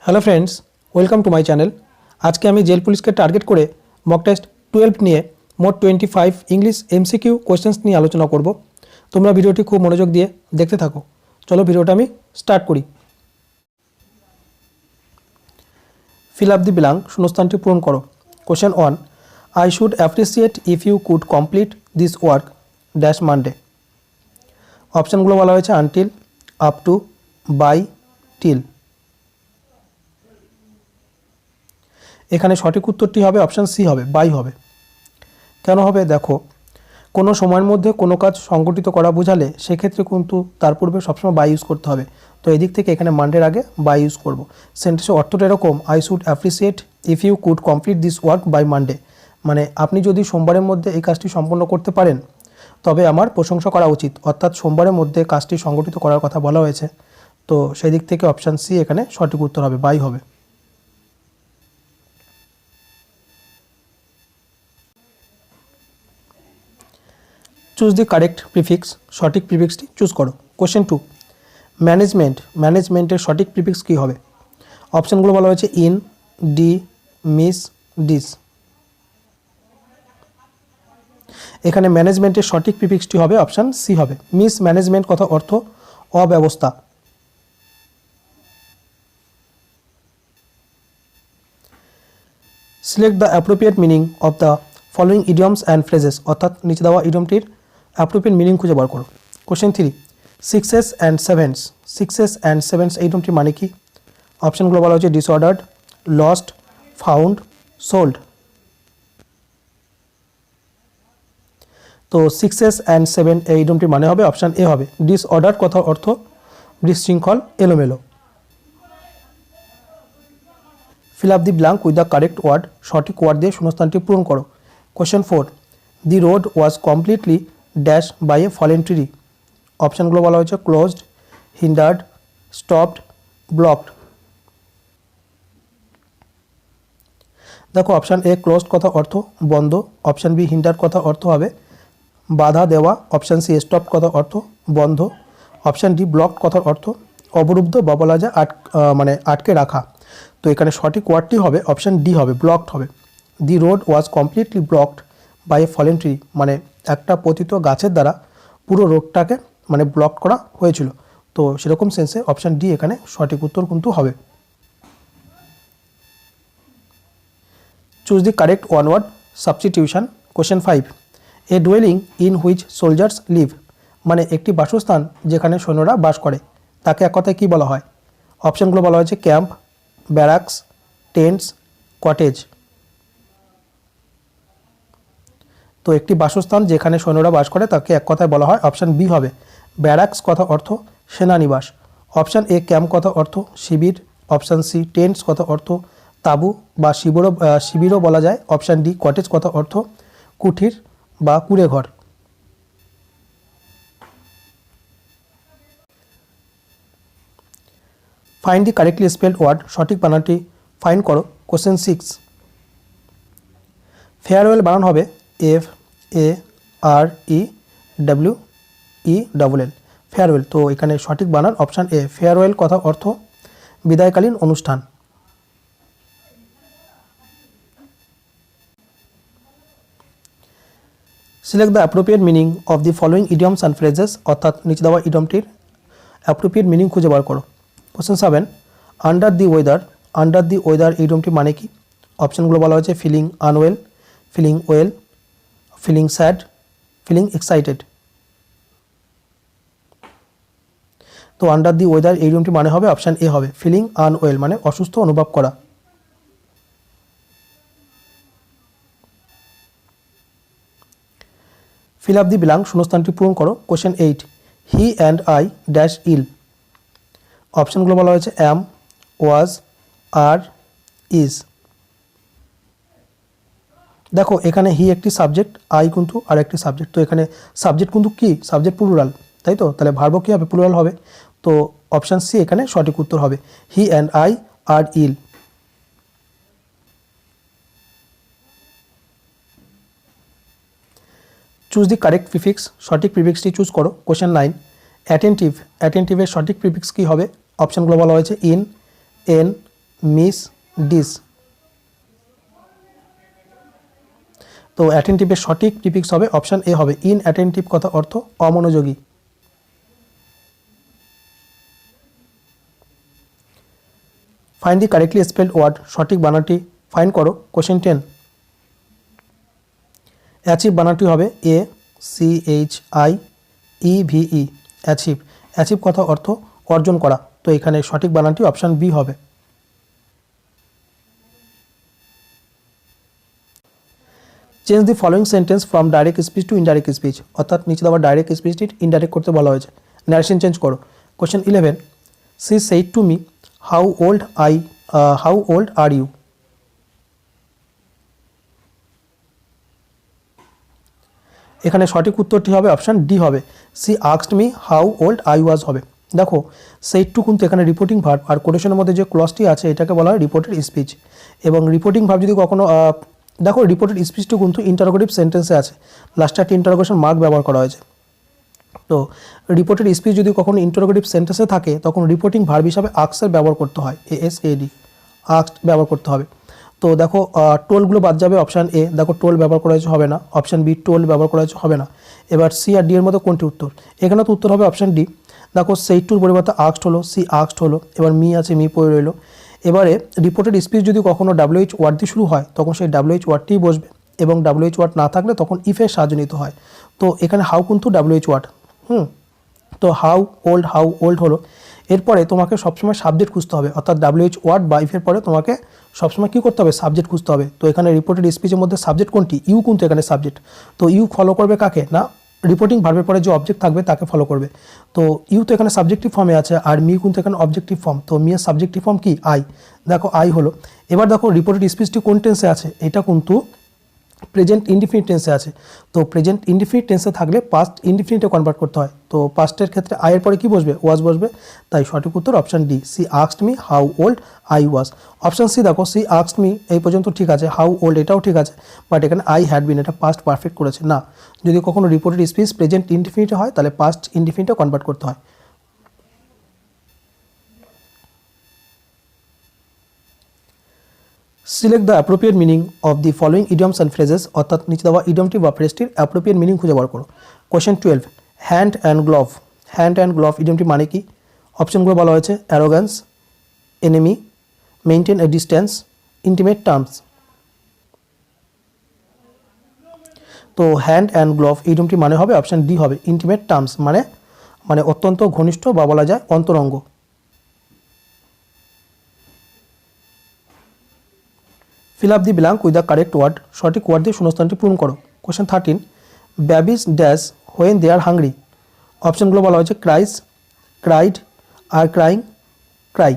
Hello friends, welcome to my channel. আজকে আমি jail পুলিশকে টার্গেট করে মক টেস্ট 12 নিয়ে মোট 25 ইংলিশ এমসিকিউ কোয়েশ্চেন্স নিয়ে আলোচনা করব। তোমরা ভিডিওটি খুব মনোযোগ দিয়ে দেখতে থাকো। চলো ভিডিওটা আমি স্টার্ট করি। ফিল আপ দি ব্ল্যাঙ্ক, শূন্যস্থানটি পূরণ করো। Question 1, I should appreciate if you could complete this work dash Monday. অপশানগুলো বলা হয়েছে until, up to, by, till. এখানে সঠিক উত্তরটি হবে অপশান সি হবে, বাই হবে। কেন হবে দেখো, কোনো সময়ের মধ্যে কোনো কাজ সংগঠিত করা বোঝালে সেক্ষেত্রে কিন্তু তার পূর্বে সবসময় বাই ইউজ করতে হবে। তো এদিক থেকে এখানে মানডের আগে বাই ইউজ করব। সেন্টেন্সের অর্থটা এরকম, I should appreciate if you could complete this work by Monday. মানে আপনি যদি সোমবারের মধ্যে এই কাজটি সম্পন্ন করতে পারেন তবে আমার প্রশংসা করা উচিত, অর্থাৎ সোমবারের মধ্যে কাজটি সংগঠিত করার কথা বলা হয়েছে। তো সেই দিক থেকে অপশান সি এখানে সঠিক উত্তর হবে, বাই হবে। চুজ দি কারেক্ট প্রিফিক্স, সঠিক প্রিফিক্সটি চুজ করো। কোশ্চেন 2, ম্যানেজমেন্টের সঠিক প্রিফিক্স কী হবে? অপশানগুলো বলা হয়েছে ইন, ডি, মিস, ডিস। এখানে ম্যানেজমেন্টের সঠিক প্রিফিক্সটি হবে অপশান সি হবে, মিস ম্যানেজমেন্ট কথা অর্থ অব্যবস্থা। Select the appropriate meaning of the following idioms and phrases, অর্থাৎ নিচে দেওয়া ইডিয়মটির অ্যাপ্রোপ্রিয়েট মিনিং খুঁজে বার করো। কোশ্চেন 3, সিক্সেস অ্যান্ড সেভেন্স এই ইডিয়মটির মানে কি? অপশানগুলো বলা হচ্ছে ডিসঅর্ডার্ড, লস্ট, ফাউন্ড, সোল্ড। তো সিক্সেস অ্যান্ড সেভেন এই ইডিয়মটির মানে হবে অপশান এ হবে, ডিসঅর্ডার্ড কথা অর্থ বিশৃঙ্খল, এলোমেলো। Fill up the blank with the correct word, সঠিক ওয়ার্ড দিয়ে শূন্যস্থানটি পূরণ করো। Question 4, the road was completely dash by a fallen tree. অপশানগুলো বলা হয়েছে ক্লোজড, হিন্ডার্ড, স্টপড, ব্লকড। দেখো অপশান এ ক্লোজড কথা অর্থ বন্ধ, অপশান বি হিন্ডার্ড কথা অর্থ হবে বাধা দেওয়া, অপশান সি স্টপ কথা অর্থ বন্ধ, অপশান ডি ব্লকড কথার অর্থ অবরুদ্ধ বা বলা যায় আটকে রাখা। তো এখানে সঠিক ওয়ার্ডটি হবে অপশান ডি হবে, ব্লকড হবে। The road was completely blocked by a fallen tree, মানে একটা পতিত গাছের দ্বারা পুরো রোডটাকে ব্লক করা হয়েছিল। তো সেরকম সেন্সে অপশান ডি এখানে সঠিক উত্তর কিন্তু হবে। Choose the correct one word substitution. Question 5, a dwelling in which soldiers live, মানে একটি বাসস্থান যেখানে সৈন্যরা বাস করে, তাকে এক কথায় কী বলা হয়? অপশানগুলো বলা হয়েছে ক্যাম্প, ব্যারাকস, টেন্টস, কটেজ। তো একটি বাসস্থান যেখানে সৈন্যরা বাস করে তাকে এক কথায় বলা হয় অপশান বি হবে, ব্যারাকস কথা অর্থ সেনানিবাস, অপশান এ ক্যাম্প কথা অর্থ শিবির, অপশান সি টেন্টস কথা অর্থ তাঁবু বা শিবিরও বলা যায়, অপশান ডি কটেজ কথা অর্থ কুঠির বা কুঁড়ে ঘর। Find the correctly spelled word, সঠিক বানানটি ফাইন্ড করো। কোশ্চেন 6, ফেয়ারওয়েল বানান হবে F A R E W E double L, farewell. তো এখানে সঠিক বানান অপশান এ, ফেয়ারওয়েল কথা অর্থ বিদায়কালীন অনুষ্ঠান। Select the appropriate meaning of the following idioms and phrases, অর্থাৎ নিচে দেওয়া ইডিয়মটির অ্যাপ্রোপ্রিয়েট মিনিং খুঁজে বার করো। কোশ্চেন 7, আন্ডার দি ওয়েদার ইডিয়মটি মানে কি? অপশানগুলো বলা হয়েছে feeling unwell, feeling well, feeling sad, feeling excited. তো আন্ডার দি ওয়েদার ইডিয়মটি মানে হবে অপশান এ হবে, ফিলিং আনওয়েল, মানে অসুস্থ অনুভব করা। ফিল আপ দি ব্ল্যাঙ্ক, শূন্যস্থানটি পূরণ করো। Question 8, he and I dash ill. অপশানগুলো বলা হয়েছে অ্যাম, ওয়াজ, আর, ইজ। দেখো এখানে হি একটি সাবজেক্ট, আই কিন্তু আর একটি সাবজেক্ট। তো এখানে সাবজেক্ট কিন্তু কি, সাবজেক্ট প্লুরাল, তাই তো? তাহলে ভার্ব কী হবে, প্লুরাল হবে। তো অপশান সি এখানে সঠিক উত্তর হবে, he and I are ill. Choose the correct prefix, সঠিক প্রিফিক্সটি চুজ করো। কোশ্চেন 9, অ্যাটেন্টিভের সঠিক প্রিফিক্স কী হবে? অপশানগুলো বলা হয়েছে ইন, এন, মিস, ডিস। তো অ্যাটেন্টিভের সঠিক প্রিফিক্স হবে অপশান এ হবে ইনঅ্যাটেন্টিভ, কথা অর্থ অমনোযোগী। Find the correctly spelled word, সঠিক বানানটি ফাইন্ড করো। কোশ্চেন 10, অ্যাচিভ বানানটি হবে ACHIEVE, অ্যাচিভ। অ্যাচিভ কথা অর্থ অর্জন করা, তো এখানে সঠিক বানানটি অপশান বি হবে। Change the following sentence from direct speech to indirect speech, অর্থাৎ নিচে দেওয়া ডাইরেক্ট স্পিচটি ইনডাইরেক্ট করতে বলা হয়েছে। ন্যারেশন চেঞ্জ করো। Question 11, she said to me how old are you. এখানে সঠিক উত্তরটি হবে অপশান ডি হবে, she asked me how old I was হবে। দেখো সেইড টু কিন্তু এখানে রিপোর্টিং ভার্ব, আর কোটেশনের মধ্যে যে ক্লজটি আছে এটাকে বলা হয় রিপোর্টেড স্পিচ। এবং রিপোর্টিং ভার্ব যদি কখনো দেখো রিপোর্টেড স্পিচটি কিন্তু ইন্টারোগেটিভ সেন্টেন্সে আছে, লাস্টে একটা ইন্টারোগেশন মার্ক ব্যবহার করা হয়েছে। তো রিপোর্টেড স্পিচ যদি কখনো ইন্টারোগেটিভ সেন্টেন্সে থাকে তখন রিপোর্টিং ভার্ব হিসাবে আস্কের ব্যবহার করতে হয়, ASAD, আস্কড ব্যবহার করতে হবে। তো দেখো টোলগুলো বাদ যাবে, অপশান এ দেখো টোল ব্যবহার করা হয়েছে হবে না, অপশান বি টোল ব্যবহার করা হয়েছে হবে না। এবার সি আর ডি এর মধ্যে কোনটি উত্তর? এখানে তো উত্তর হবে অপশান ডি। দেখো সেইড টুর পরিবর্তে আস্কড হলো, সি আস্কড হলো, এবার মি আছে মি পড়ে রইলো। এবারে রিপোর্টেড স্পিচ যদি কখনো WH ওয়ার্ড দিয়ে শুরু হয় তখন সেই WH ওয়ার্ডটিই বসবে, এবং WH ওয়ার্ড না থাকলে তখন ইফের সাহায্য নিতে হয়। তো এখানে হাউ কিন্তু WH ওয়ার্ড, তো হাউ ওল্ড হলো। এরপরে তোমাকে সবসময় সাবজেক্ট খুঁজতে হবে, অর্থাৎ WH ওয়ার্ড বা ইফের পরে তোমাকে সবসময় কী করতে হবে? সাবজেক্ট খুঁজতে হবে। তো এখানে রিপোর্টেড স্পিচের মধ্যে সাবজেক্ট কোনটি? ইউ কিন্তু এখানে সাবজেক্ট। তো ইউ ফলো করবে কাকে? না, রিপোর্টিং ভার্বের পরে যে অবজেক্ট থাকবে তাকে ফলো করবে। তো ইউ তো এখানে সাবজেক্টিভ ফর্মে আছে, আর মি কিন্তু এখানে অবজেক্টিভ ফর্ম। তো মি এর সাবজেক্টিভ ফর্ম কি? আই। দেখো আই হলো। এবার দেখো রিপোর্টেড স্পিচটি কোন টেন্সে আছে? এটা কিন্তু প্রেজেন্ট ইনডিফিনিট টেন্সে আছে। তো প্রেজেন্ট ইনডিফিনিট টেন্সে থাকলে পাস্ট ইনডিফিনিটে কনভার্ট করতে হয়। তো পাস্টের ক্ষেত্রে আয়ের পরে কি বসবে? ওয়াজ বসবে। তাই সঠিক উত্তর option D, she asked me how old I was. Option C দেখো, সি আস্কড মি এই পর্যন্ত ঠিক আছে, হাউ ওল্ড এটাও ঠিক আছে, বাট এখানে আই হ্যাড বিন এটা পাস্ট পারফেক্ট করেছে না। যদি কখনো রিপোর্টেড স্পিচ প্রেজেন্ট ইনডিফিনিটে হয় তাহলে পাস্ট ইনডিফিনিটে কনভার্ট করতে হয়। Select the appropriate meaning of the following idioms and phrases, অর্থাৎ নিচে দেওয়া ইডিয়মটি বা ফ্রেজটির অ্যাপ্রোপ্রিয়েট মিনিং খুঁজে বার করো। Question 12, hand and glove. Hand and glove ইডিয়মটি মানে কি? অপশনগুলো বলা হয়েছে arrogance, enemy, maintain a distance, intimate terms. তো হ্যান্ড অ্যান্ড গ্লোভ ইডিয়মটি মানে হবে অপশান ডি হবে, ইন্টিমেট টার্মস, মানে অত্যন্ত ঘনিষ্ঠ বা বলা যায় অন্তরঙ্গ। Fill up the blank with the correct word, সঠিক ওয়ার্ড দিয়ে শূন্যস্থানটি পূরণ করো। Question 13, babies dash when they are hungry. অপশনগুলো বলা হয়েছে ক্রাইস, ক্রাইড, আর ক্রাইং, ক্রাই।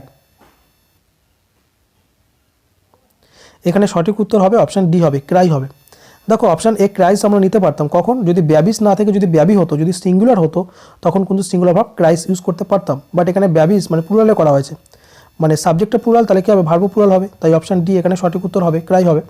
এখানে সঠিক উত্তর হবে অপশান ডি হবে, ক্রাই হবে। দেখো অপশান এ ক্রাইস আমরা নিতে পারতাম কখন? যদি ব্যাবিস না থেকে যদি ব্যাবি হতো, যদি সিঙ্গুলার হতো তখন কিন্তু সিঙ্গুলার ভাব ক্রাইস ইউজ করতে পারতাম, বাট এখানে ব্যাবিস মানে প্লুরালে করা হয়েছে, মানে সাবজেক্টটা প্লুরাল, তাহলে কী হবে? ভার্বও প্লুরাল হবে, তাই অপশান ডি এখানে সঠিক উত্তর হবে, ক্রাই হবে।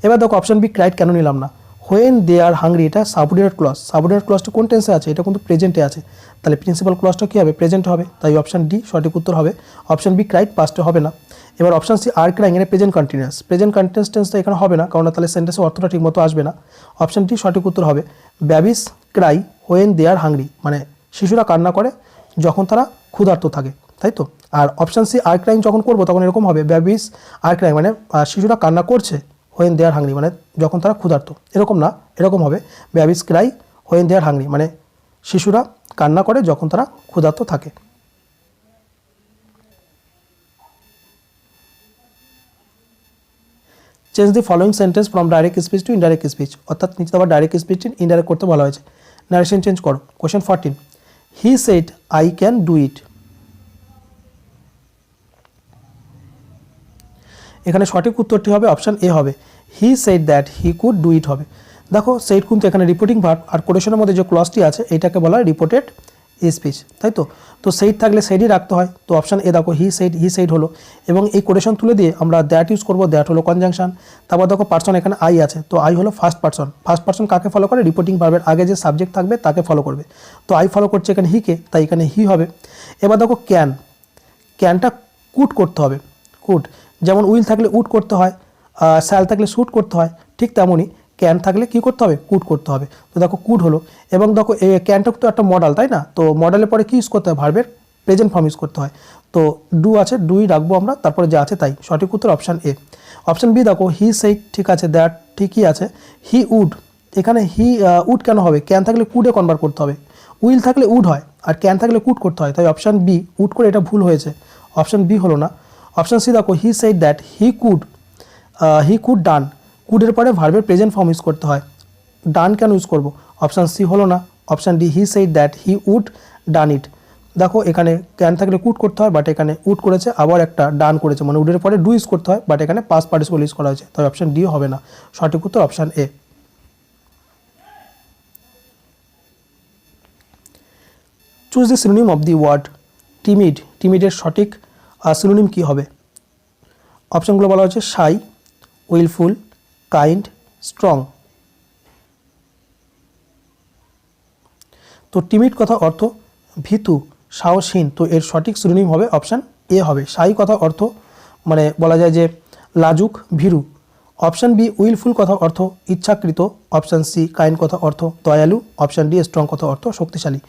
এবার দেখো অপশান বি ক্রাইড কেন নিলাম না? হোয়েন দে আর হাংরি এটা সাবঅর্ডিনেট ক্লজ, সাবঅর্ডিনেট ক্লজটা কোন টেন্সে আছে? এটা কিন্তু প্রেজেন্টে আছে, তাহলে প্রিন্সিপাল ক্লজটা কী হবে? প্রেজেন্ট হবে, তাই অপশান ডি সঠিক উত্তর হবে। অপশান বি ক্রাইড পাস্টে হবে না। এবার অপশান সি আর ক্রাইং এর প্রেজেন্ট কন্টিনিউয়াস, প্রেজেন্ট কন্টিনিউয়াস টেন্সটা এখানে হবে না, কারণ তাহলে সেন্টেন্সের অর্থটা ঠিকমতো আসবে না। অপশান ডি সঠিক উত্তর হবে, babies cry when they are hungry, মানে শিশুরা কান্না করে যখন তারা ক্ষুধার্ত থাকে, তাই তো। আর অপশান সি আর ক্রাইং যখন করবো তখন এরকম হবে, ব্যাবিস আর ক্রাইং মানে শিশুরা কান্না করছে, হোয়েন দে আর হাংরি মানে যখন তারা ক্ষুধার্ত, এরকম না, এরকম হবে babies cry when they are hungry, মানে শিশুরা কান্না করে যখন তারা ক্ষুধার্ত থাকে। Change the following sentence from direct speech to indirect speech, অর্থাৎ নিচে আবার ডাইরেক্ট স্পিচ ইনডাইরেক্ট করতে বলা হয়েছে। নারেশন চেঞ্জ করো। Question 14, he said I can do it. এখানে সঠিক উত্তরটি হবে অপশান এ হবে, he said that he could do it হবে। দেখো সেড কিন্তু এখানে রিপোর্টিং ভার্ব, আর কোটেশনের মধ্যে যে ক্লজটি আছে এটাকে বলা হয় রিপোর্টেড স্পিচ, তাই তো। তো সেইড থাকলে সেইডই রাখতে হয়, তো অপশান এ দেখো হি সেইড হলো, এবং এই কোটেশন তুলে দিয়ে আমরা দ্যাট ইউজ করবো, দ্যাট হলো কনজাংশন। তারপর দেখো পার্সন এখানে আই আছে, তো আই হলো ফার্স্ট পার্সন। ফার্স্ট পার্সন কাকে ফলো করে? রিপোর্টিং ভার্বের আগে যে সাবজেক্ট থাকবে তাকে ফলো করবে, তো আই ফলো করছে এখানে হিকে, তাই এখানে হি হবে। এবার দেখো ক্যানটা কুড করতে হবে, কুড। যেমন উইল থাকলে উড করতে হয়, শ্যাল থাকলে শুট করতে হয়, ঠিক তেমনই ক্যান থাকলে কী করতে হবে, কুড করতে হবে। তো দেখো কুড হলো, এবং দেখো ক্যানটা তো একটা মডেল, তাই না? তো মডেলের পরে কী ইউজ করতে হয়, ভার্বের প্রেজেন্ট ফর্ম ইউজ করতে হয়। তো ডু আছে, ডুই রাখবো আমরা, তারপরে যা আছে তাই। সঠিক উত্তর অপশান এ। অপশান বি দেখো হি সেইড, ঠিক আছে, দ্যাট ঠিকই আছে। হি উড, এখানে হি উড কেন হবে, ক্যান থাকলে কুডে কনভার্ট করতে হবে, উইল থাকলে উড হয় আর ক্যান থাকলে কুড করতে হয়, তাই অপশান বি উড করে এটা ভুল হয়েছে, অপশান বি হলো না। অপশান সি দেখো he said that he could done, কুডের পরে ভার্বের প্রেজেন্ট ফর্ম ইউজ করতে হয়, ডান কেন ইউজ করব, অপশান সি হলো না। Option D he said that he would done it, দেখো এখানে ক্যান থাকলে কুড করতে হয়, বাট এখানে উড করেছে, আবার একটা ডান করেছে, মানে উডের পরে ডু ইউজ করতে হয়, বাট এখানে পাস্ট পার্টিসিপল ইউজ করা হয়েছে, তাই অপশান ডি হবে না। সঠিক উত্তর option A. Choose the synonym of the word timid, টিমিডের সঠিক সিনোনিম কী হবে? অপশানগুলো বলা হচ্ছে শাই, উইলফুল, কাইন্ড, স্ট্রং। তো টিমিড কথা অর্থ ভীতু, সাহসহীন, তো এর সঠিক সিনোনিম হবে অপশান এ হবে। শাই কথা অর্থ মানে বলা যায় যে লাজুক, ভীরু। অপশান বি উইলফুল কথা অর্থ ইচ্ছাকৃত। অপশান সি কাইন্ড কথা অর্থ দয়ালু। অপশান ডি স্ট্রং কথা অর্থ শক্তিশালী।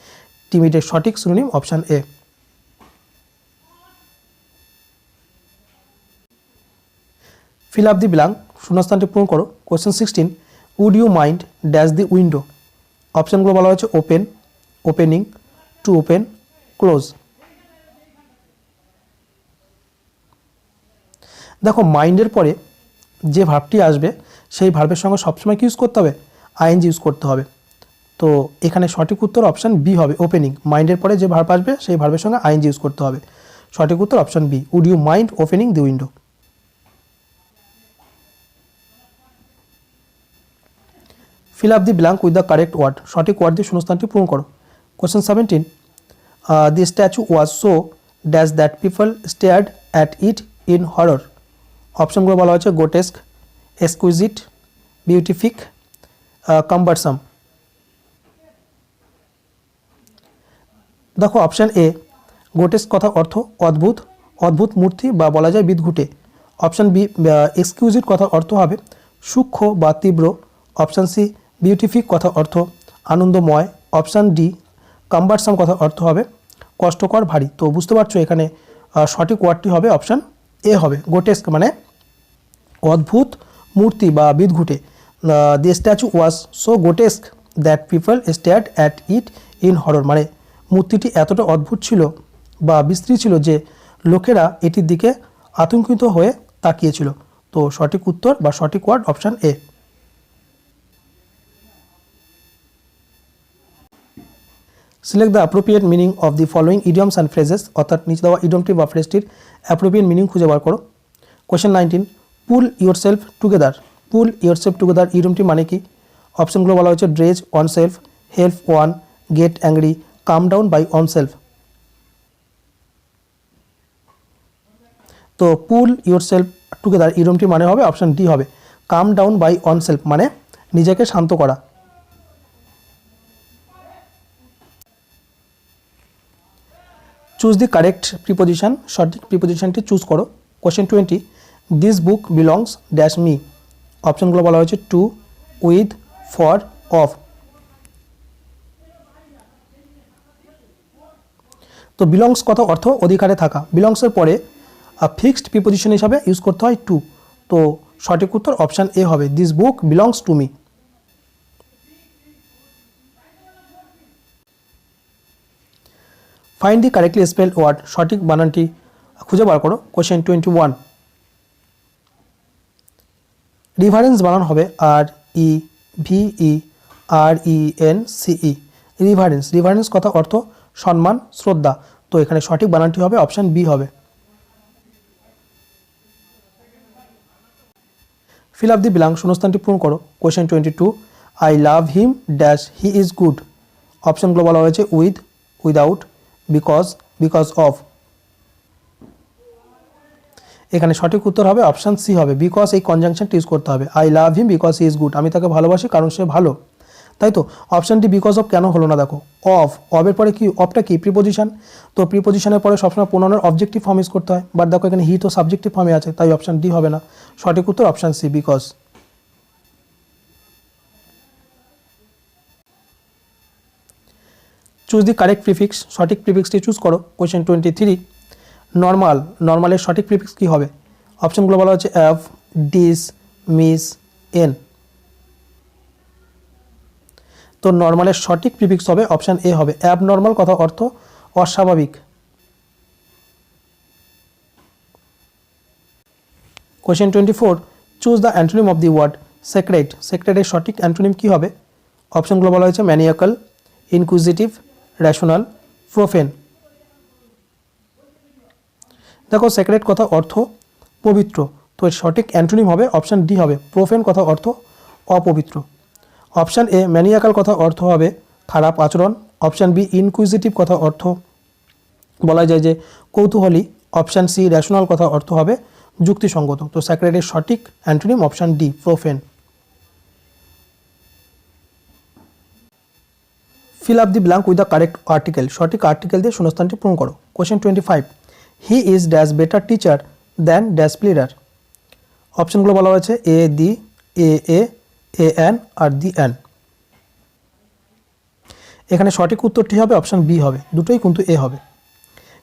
টিমিডের সঠিক synonym option A. Fill up the blank, শূন্যস্থানটি পূরণ করো। Question 16, would you mind dash the window. অপশানগুলো বলা হয়েছে open, opening, to open, close. দেখো মাইন্ডের পরে যে ভার্বটি আসবে সেই ভার্বের সঙ্গে সবসময় কি ইউজ করতে হবে, আইএনজি ইউজ করতে হবে। তো এখানে সঠিক উত্তর অপশান বি হবে, ওপেনিং। মাইন্ডের পরে যে ভার্ব আসবে সেই ভার্বের সঙ্গে আইএনজি ইউজ করতে হবে। সঠিক উত্তর option B, would you mind opening the window. Fill up the blank with the correct word, সঠিক ওয়ার্ড দিয়ে শূন্যস্থানটি পূরণ করো। Question 17, the statue was so dash that people stared at it in horror. অপশানগুলো বলা হয়েছে গোটেস্ক, এক্সকুইজিট, বিউটিফিক, কাম্বারসাম। দেখো অপশান এ গোটেস্ক কথা অর্থ অদ্ভুত, অদ্ভুত মূর্তি বা বলা যায় বিদঘুটে। অপশান বি এক্সকিউজিট কথা অর্থ হবে সূক্ষ্ম বা তীব্র। অপশান সি বিউটিফিক কথা অর্থ আনন্দময়। অপশান ডি কাম্বারসাম কথা অর্থ হবে কষ্টকর, ভারী। তো বুঝতে পারছো এখানে সঠিক ওয়ার্ডটি হবে অপশান এ হবে, গোটেস্ক মানে অদ্ভুত মূর্তি বা বিদঘুটে। The statue was so grotesque that people stared at it in horror, মানে মূর্তিটি এতটা অদ্ভুত ছিল বা বিস্তৃত ছিল যে লোকেরা এটির দিকে আতঙ্কিত হয়ে তাকিয়েছিল। তো সঠিক উত্তর বা সঠিক word option A. Select the appropriate meaning of the following idioms and phrases, অর্থাৎ নিচে দেওয়া ইডিয়মটি বা ফ্রেজটির অ্যাপ্রোপ্রিয়েট মিনিং খুঁজে বার করো। Question 19, pull yourself together. Pull yourself together ইডিয়মটি মানে কি? অপশনগুলো বলা হয়েছে dredge oneself, help one, get angry, calm down by oneself. তো পুল ইয়োর সেলফ টুগেদার ইডিয়মটি মানে হবে অপশন ডি হবে, calm down by oneself, মানে নিজেকে শান্ত করা। চুজ দি কারেক্ট প্রিপোজিশন, সঠিক প্রিপোজিশনটি চুজ করো। Question 20, this book belongs dash me. অপশনগুলো বলা হয়েছে টু, উইথ, ফর, অফ। তো বিলংস কথা অর্থ অধিকারে থাকা, বিলংসের পরে ফিক্সড প্রিপোজিশন হিসাবে ইউজ করতে হয় টু। তো সঠিক উত্তর অপশান এ হবে, this book belongs to me. Find the correctly spelled word, সঠিক বানানটি খুঁজে বার করো। কোয়েশ্চেন 21, রিভারেন্স বানান হবে আর ই ভি ই আর ই এন সি ই, রিভারেন্স। রিভারেন্স কথা অর্থ সম্মান, শ্রদ্ধা। তো এখানে সঠিক বানানটি হবে অপশান বি হবে। ফিল আপ দি ব্ল্যাঙ্ক, শূন্যস্থানটি পূরণ করো। Question 22, I love him dash he is good. অপশানগুলো বলা হয়েছে with, without, because, because of. এখানে সঠিক উত্তর হবে অপশান সি হবে, বিকজ এই কনজাংশনটি ইউজ করতে হবে। I love him because he is good, আমি তাকে ভালোবাসি কারণ সে ভালো। তাই তো। অপশান ডি বিকজ অফ কেন হলো না দেখো, অফের পরে কি, অফটা কি প্রিপোজিশন, তো প্রিপোজিশনের পরে সবসময় প্রোনাউনের অবজেক্টিভ ফর্ম ইউজ করতে হয়, বাট দেখো এখানে হি তো সাবজেক্টিভ ফর্মে আছে, তাই অপশান ডি হবে না। সঠিক উত্তর option C because. Choose the correct prefix, সঠিক প্রিফিক্সটি চুজ করো। কোয়েশ্চেন 23, নর্মালের সঠিক প্রিফিক্স কী হবে? অপশানগুলো বলা হচ্ছে অ্যাভ, ডিস, মিস, এন। তো নর্মালের সঠিক প্রিফিক্স হবে অপশান এ হবে অ্যাবনর্মাল, কথা অর্থ অস্বাভাবিক। Question 24, choose the antonym of the word secret, সেক্রেটের সঠিক অ্যান্টোনিম কী হবে? অপশানগুলো বলা হয়েছে ম্যানিয়াকাল, ইনকুইজিটিভ, রেশনাল, প্রোফেন। দেখো সেক্রেট কথা অর্থ পবিত্র, তো এর সঠিক অ্যান্টোনিম হবে অপশান ডি হবে প্রোফেন, কথা অর্থ অপবিত্র। অপশান এ ম্যানিয়াকাল কথা অর্থ হবে খারাপ আচরণ। অপশান বি ইনকুইজিটিভ কথা অর্থ বলা যায় যে কৌতূহলী। অপশান সি রেশনাল কথা অর্থ হবে যুক্তিসঙ্গত। তো সেক্রেটের সঠিক antonym option D প্রোফেন। Feel up the blank with the correct article, সঠিক আর্টিকেল দিয়ে শূন্যস্থানটি পূরণ করো। Question 25, he is dash better teacher than dash pleader. অপশানগুলো বলা হয়েছে এ দি, A N R the N. এখানে সঠিক উত্তরটি হবে অপশান বি হবে, দুটোই কিন্তু এ হবে।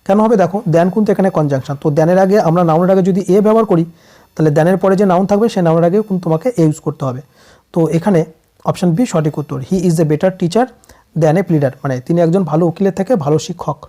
কেন হবে দেখো, দ্যান কিন্তু এখানে কনজাংশন, তো দ্যানের আগে আমরা নাউনের আগে যদি এ ব্যবহার করি তাহলে দ্যানের পরে যে নাউন থাকবে সেই নাউনের আগেও কিন্তু তোমাকে এ ইউজ করতে হবে। তো এখানে অপশান বি সঠিক উত্তর, he is a better teacher than a pleader, মানে তিনি একজন ভালো উকিলের থেকে ভালো শিক্ষক।